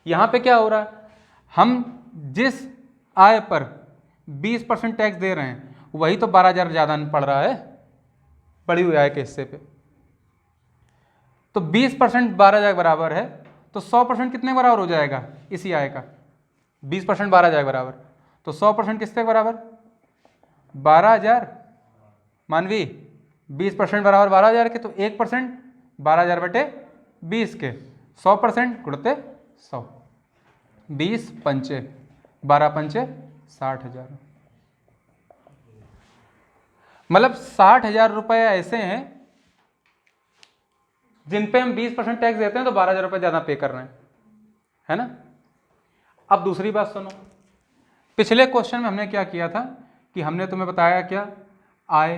यहाँ पे क्या हो रहा है, हम जिस आय पर 20% टैक्स दे रहे हैं वही तो 12,000 ज़्यादा पड़ रहा है, बढ़ी हुई आय के हिस्से पे। तो 20% 12,000 के बराबर है, तो 100% कितने के बराबर हो जाएगा इसी आय का? 20% 12,000 के बराबर, तो 100% किसके बराबर? 12,000। मानवी 20% बराबर 12,000 के, तो 1% 12,000 बटे 20 के, 100% गुणते 100, 20 पंचे 12 पंचे 60,000। मतलब 60,000 रुपये ऐसे हैं जिन पे हम 20% टैक्स देते हैं, तो 12,000 रुपये ज़्यादा पे कर रहे हैं, है ना। अब दूसरी बात सुनो, पिछले क्वेश्चन में हमने क्या किया था कि हमने तुम्हें बताया क्या, आय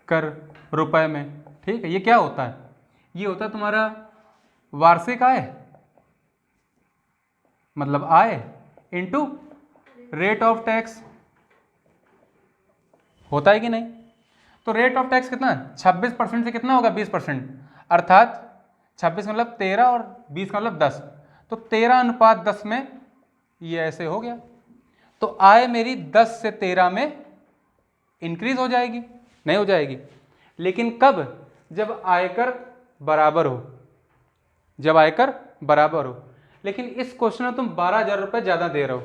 कर रुपए में, ठीक है। ये क्या होता है? ये होता है तुम्हारा वार्षिक आय, मतलब आय इनटू रेट ऑफ टैक्स, होता है कि नहीं? तो रेट ऑफ टैक्स कितना है? 26% से कितना होगा? 20%, अर्थात 26 मतलब 13 और 20 का मतलब 10, तो 13:10 में ये ऐसे हो गया। तो आय मेरी 10 से 13 में इंक्रीज हो जाएगी, नहीं हो जाएगी? लेकिन कब? जब आयकर बराबर हो, जब आयकर बराबर हो। लेकिन इस क्वेश्चन में तुम 12,000 रुपये ज़्यादा दे रहे हो,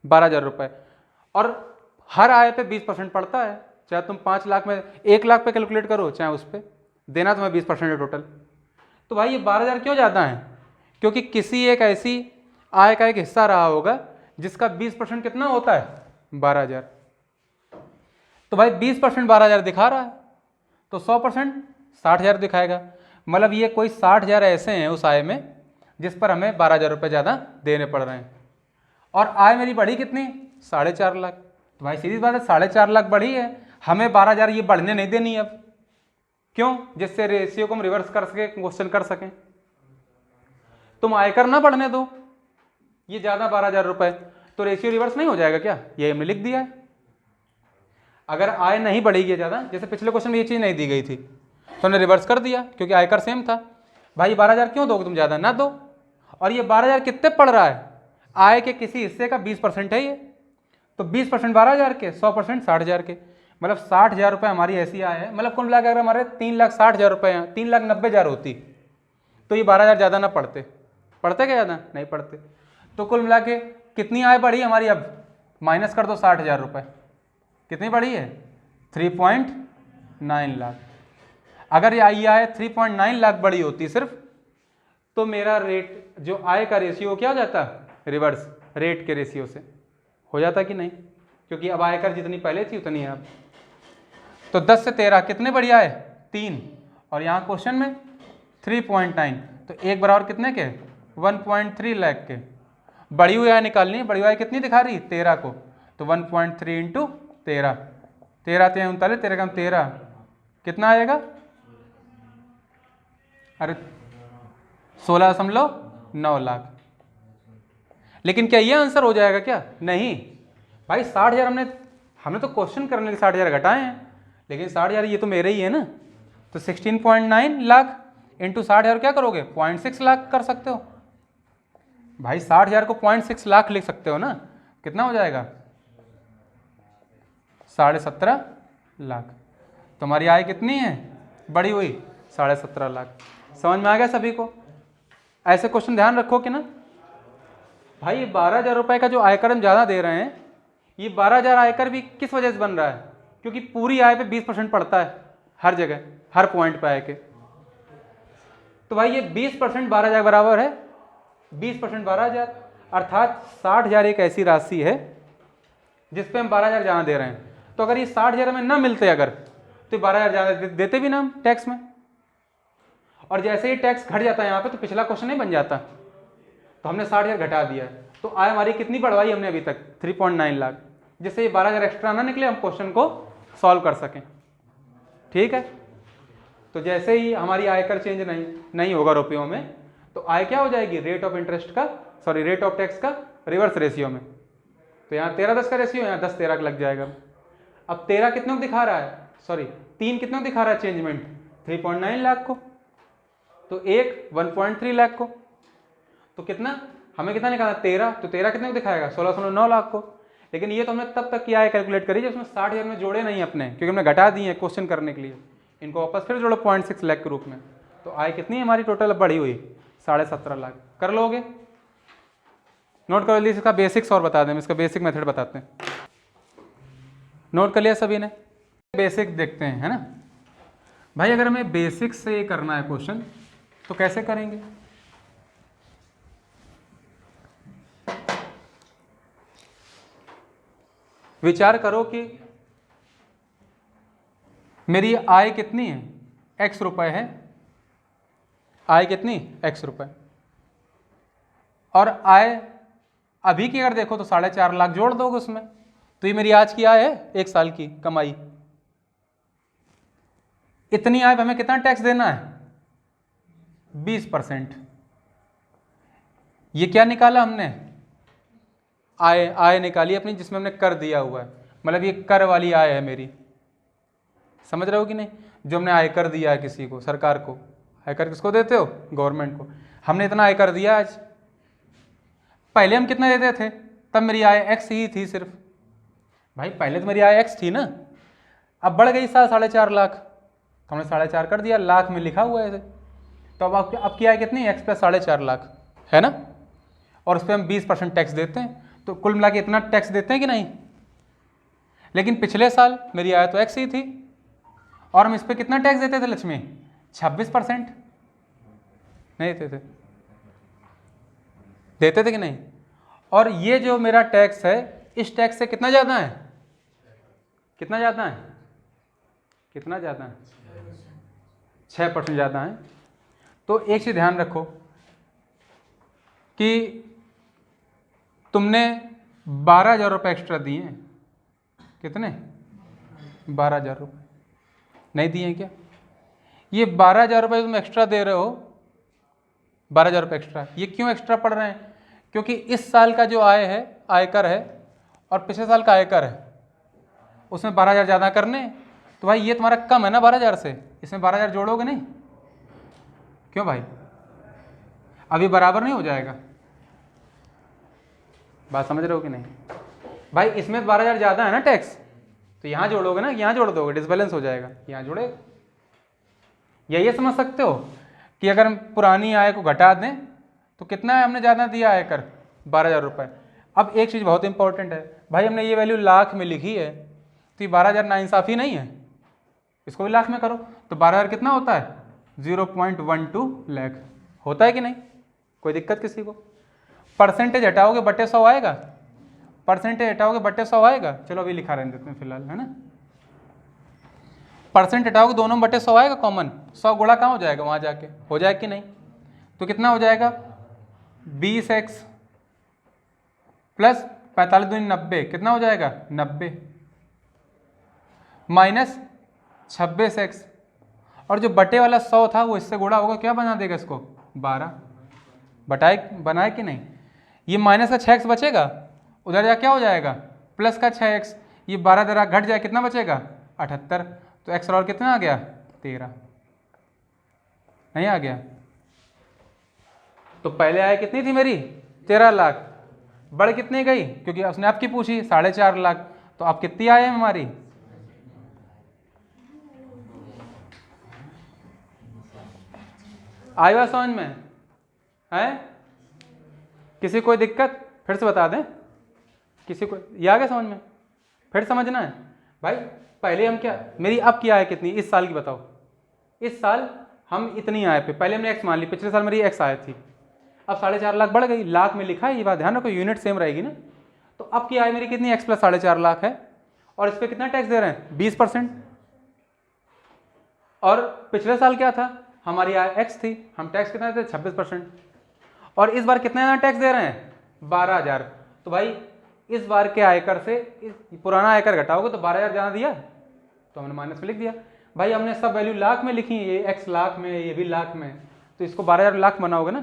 12,000 रुपये, और हर आय पे 20% पड़ता है, चाहे तुम 5 लाख में 1 लाख पे कैलकुलेट करो, चाहे उस पर देना तुम्हें 20% है टोटल। तो भाई ये 12,000 क्यों ज़्यादा है? क्योंकि किसी एक ऐसी आय का एक हिस्सा रहा होगा जिसका 20% कितना होता है? 12,000। तो भाई 20% 12,000 दिखा रहा है, तो 100% 60,000 दिखाएगा। मतलब ये कोई 60,000 ऐसे हैं उस आय में जिस पर हमें 12,000 रुपये ज़्यादा देने पड़ रहे हैं। और आय मेरी बढ़ी कितनी? 4.5 लाख। तो भाई सीधी बात है, 4.5 लाख बढ़ी है, हमें 12,000 ये बढ़ने नहीं देनी अब। क्यों? जिससे रेशियो को हम रिवर्स कर सके, क्वेश्चन कर सकें। तुम आयकर ना बढ़ने दो, ये ज़्यादा 12,000 रुपये, तो रेशियो रिवर्स नहीं हो जाएगा क्या? ये हमने लिख दिया है। अगर आय नहीं बढ़ेगी ज़्यादा, जैसे पिछले क्वेश्चन में ये चीज़ नहीं दी गई थी, तो हमने रिवर्स कर दिया क्योंकि आयकर सेम था। भाई 12,000 क्यों दोगे तुम ज़्यादा? ना दो। और ये 12,000 कितने पड़ रहा है? आय के किसी हिस्से का 20% है ये, तो 20% 12,000 के, 100% 60,000 के, मतलब 60,000 रुपये हमारी ऐसी आय है। मतलब कुल मिलाकर अगर हमारे 3,60,000 रुपये हैं, 3,90,000 होती, तो ये 12,000 ज़्यादा ना पड़ते। पड़ते क्या ज़्यादा? नहीं पड़ते। तो कुल मिला के कितनी आय बढ़ी हमारी? अब माइनस कर दो 60,000 रुपये, कितनी बढ़ी है? 3.9 लाख। अगर ये आय 3.9 लाख बढ़ी होती सिर्फ, तो मेरा रेट जो आय का रेशियो क्या हो जाता? रिवर्स रेट के रेशियो से हो जाता कि नहीं? क्योंकि अब आयकर जितनी पहले थी उतनी है अब। तो 10 से 13 कितने बढ़ी आय? 3, और यहाँ क्वेश्चन में 3.9, तो एक बराबर कितने के? 1.3 लाख के। बढ़ी हुई आय निकालनी है, बढ़ी हुई आय कितनी दिखा रही? 13 को, तो 1.3 इंटू 13, 13 3 39, 13 कम 13, कितना आएगा? अरे 16.9 लाख। लेकिन क्या ये आंसर हो जाएगा क्या? नहीं भाई, 60,000 हमने तो क्वेश्चन करने के 60,000 घटाए हैं, लेकिन 60,000 ये तो मेरे ही है ना। तो 16.9 लाख इंटू 60,000 क्या करोगे? 0.6 लाख कर सकते हो भाई। 60,000 को 0.6 लाख लिख सकते हो ना, कितना हो जाएगा? 17.5 लाख। तुम्हारी आय कितनी है बढ़ी हुई? 17.5 लाख। समझ में आ गया सभी को? ऐसे क्वेश्चन ध्यान रखो कि ना भाई, ये 12,000 रुपये का जो आयकर हम ज़्यादा दे रहे हैं, ये 12,000 आयकर भी किस वजह से बन रहा है? क्योंकि पूरी आय पे 20% पड़ता है हर जगह, हर पॉइंट पे आय के। तो भाई ये 20% 12,000 बराबर है 20% 12,000, अर्थात 60,000 एक ऐसी राशि है जिस पे हम 12,000 ज़्यादा दे रहे हैं। तो अगर ये 60,000 हमें ना मिलते अगर, तो 12,000 ज़्यादा देते भी ना हम टैक्स में। और जैसे ही टैक्स घट जाता है यहाँ पे, तो पिछला क्वेश्चन नहीं बन जाता। तो हमने 60,000 घटा दिया, तो आय हमारी कितनी बढ़वाई हमने अभी तक? 3.9 लाख, जिससे ये 12,000 एक्स्ट्रा ना निकले, हम क्वेश्चन को सॉल्व कर सकें। ठीक है, तो जैसे ही हमारी आयकर चेंज नहीं होगा रुपयों में, तो आय क्या हो जाएगी? रेट ऑफ इंटरेस्ट का, सॉरी रेट ऑफ टैक्स का रिवर्स रेशियो में। तो यहाँ 13:10 का रेशियो, यहाँ 10:13 का लग जाएगा। अब 13 कितने को दिखा रहा है? सॉरी 3 कितने को दिखा रहा है चेंजमेंट? 3.9 लाख को, तो एक 1.3 लाख को, तो कितना हमें कितना निकालना? 13, तो 13 कितने को दिखाएगा? 16.9 लाख को। लेकिन ये तो हमने तब तक किया है कैलकुलेट करी जब उसमें 60,000 में जोड़े नहीं अपने, क्योंकि हमने घटा दिए हैं क्वेश्चन करने के लिए। इनको वापस फिर जोड़ो 0.6 लाख के रूप में, तो आय कितनी है हमारी टोटल बढ़ी हुई 17.5 लाख। कर लोगे? नोट कर लीजिए। इसका बेसिक्स और बता दें, इसका बेसिक मेथड बताते हैं। नोट कर लिया सभी ने? बेसिक देखते हैं, है ना भाई। अगर हमें बेसिक से करना है क्वेश्चन तो कैसे करेंगे? विचार करो कि मेरी आय कितनी है, x रुपए है। आय कितनी? x रुपए। और आय अभी की अगर देखो तो 4.5 लाख जोड़ दोगे उसमें, तो ये मेरी आज की आय है, 1 साल की कमाई। इतनी आय पे हमें कितना टैक्स देना है? 20%। ये क्या निकाला हमने? आय निकाली अपनी, जिसमें हमने कर दिया हुआ है, मतलब ये कर वाली आय है मेरी। समझ रहे हो कि नहीं? जो हमने आयकर दिया है किसी को, सरकार को। आयकर किसको देते हो? गवर्नमेंट को। हमने इतना आयकर दिया आज। पहले हम कितना देते थे? तब मेरी आय x ही थी सिर्फ। भाई पहले तो मेरी आय x थी ना, अब बढ़ गई 4.5 लाख, तो हमने 4.5 कर दिया, लाख में लिखा हुआ है। तो अब की आय कितनी? x + 4.5 लाख है ना, और उस पर हम 20% टैक्स देते हैं, तो कुल मिला के इतना टैक्स देते हैं कि नहीं? लेकिन पिछले साल मेरी आय तो x ही थी, और हम इस पर कितना टैक्स देते थे लक्ष्मी? 26%। नहीं देते थे? देते थे कि नहीं? और ये जो मेरा टैक्स है, इस टैक्स से कितना ज़्यादा है? कितना ज़्यादा है? कितना ज़्यादा है? 6% ज़्यादा है। तो एक चीज़ ध्यान रखो कि तुमने 12,000 रुपये एक्स्ट्रा दिए हैं। कितने? 12,000 रुपये नहीं दिए हैं क्या? ये 12,000 रुपये तुम एक्स्ट्रा दे रहे हो, 12,000 रुपये एक्स्ट्रा। ये क्यों एक्स्ट्रा पड़ रहे हैं? क्योंकि इस साल का जो आय है, आयकर है, और पिछले साल का आयकर है, उसमें 12,000 ज़्यादा करने। तो भाई ये तुम्हारा कम है ना 12,000 से, इसमें 12,000 जोड़ोगे नहीं? क्यों भाई? अभी बराबर नहीं हो जाएगा? बात समझ रहे हो कि नहीं? भाई इसमें 12,000 ज़्यादा है ना टैक्स, तो यहाँ जोड़ोगे ना, यहाँ जोड़ दोगे, डिसबैलेंस हो जाएगा, यहाँ जोड़ेगा। या ये समझ सकते हो कि अगर हम पुरानी आय को घटा दें तो कितना है हमने ज़्यादा दिया आयकर? 12,000 रुपये। अब एक चीज़ बहुत इंपॉर्टेंट है भाई, हमने ये वैल्यू लाख में लिखी है, तो ये 12,000 नाइंसाफ़ी नहीं है? इसको भी लाख में करो तो 12,000 कितना होता है? 0.12 लाख होता है कि नहीं? कोई दिक्कत किसी को? परसेंटेज हटाओगे बटे 100 आएगा? परसेंटेज हटाओगे बटे 100 आएगा? चलो अभी लिखा रहने देते हैं फिलहाल, है ना। परसेंट हटाओगे दोनों बटे 100 आएगा कॉमन। 100 गुणा कहाँ हो जाएगा? वहाँ जाके हो जाएगा कि नहीं? तो कितना हो जाएगा? 20x प्लस 45 दूनी 90, कितना हो जाएगा? 90 माइनस 26x, और जो बटे वाला 100 था वो इससे गुणा होगा, क्या बना देगा इसको? 12 बनाए कि नहीं? ये माइनस का 6x बचेगा, उधर जा क्या हो जाएगा? प्लस का 6x, ये 12 जरा घट जाए, कितना बचेगा? 78। तो x और कितना आ गया? 13। नहीं आ गया? तो पहले आय कितनी थी मेरी? 13 लाख। बढ़ कितनी गई? क्योंकि उसने आपकी पूछी 4.5 लाख, तो अब कितनी आय है हमारी? आई बात समझ में है? किसी कोई दिक्कत? फिर से बता दें, किसी को ये आ गया समझ में? फिर समझना है भाई। पहले हम क्या, मेरी अब की आय कितनी इस साल की बताओ? इस साल हम इतनी आय पे, पहले हमने x मान ली, पिछले साल मेरी x आय थी, अब 4.5 लाख बढ़ गई, लाख में लिखा है, ये बात ध्यान रखो, यूनिट सेम रहेगी ना। तो अब की आय मेरी कितनी? x + 4.5 लाख है, और इस पर कितना टैक्स दे रहे हैं? 20%। और पिछले साल क्या था? हमारी आय x थी, हम टैक्स कितना देते? 26%। और इस बार कितना टैक्स दे रहे हैं? 12,000। तो भाई इस बार के आयकर से इस पुराना आयकर घटाओगे तो 12,000 ज़्यादा दिया, तो हमने माइनस में लिख दिया। भाई हमने सब वैल्यू लाख में लिखी, ये x लाख में, ये भी लाख में, तो इसको 12,000 लाख बनाओगे ना,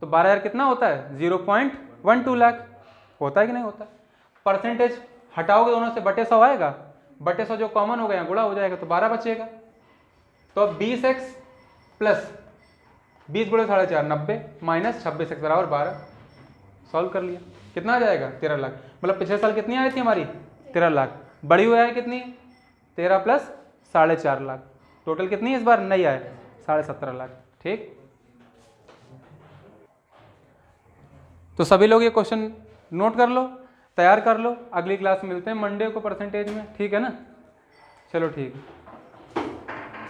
तो 12,000 कितना होता है? 0.12 लाख होता है कि नहीं होता? परसेंटेज हटाओगे दोनों से, बटे 100 आएगा, बटे 100 जो कॉमन हो गया गुणा हो जाएगा, तो 12 बचेगा। तो अब 20x प्लस 20 गुणे 4.5 90 माइनस 26x बराबर 12। सॉल्व कर लिया, कितना आ जाएगा? 13 लाख। मतलब पिछले साल कितनी आई थी हमारी 13 लाख, बड़ी हुई है कितनी 13 प्लस 4.5 लाख, टोटल कितनी इस बार नहीं आए 17.5 लाख। ठीक, तो सभी लोग ये क्वेश्चन नोट कर लो, तैयार कर लो, अगली क्लास में मिलते हैं मंडे को परसेंटेज में, ठीक है ना। चलो ठीक है।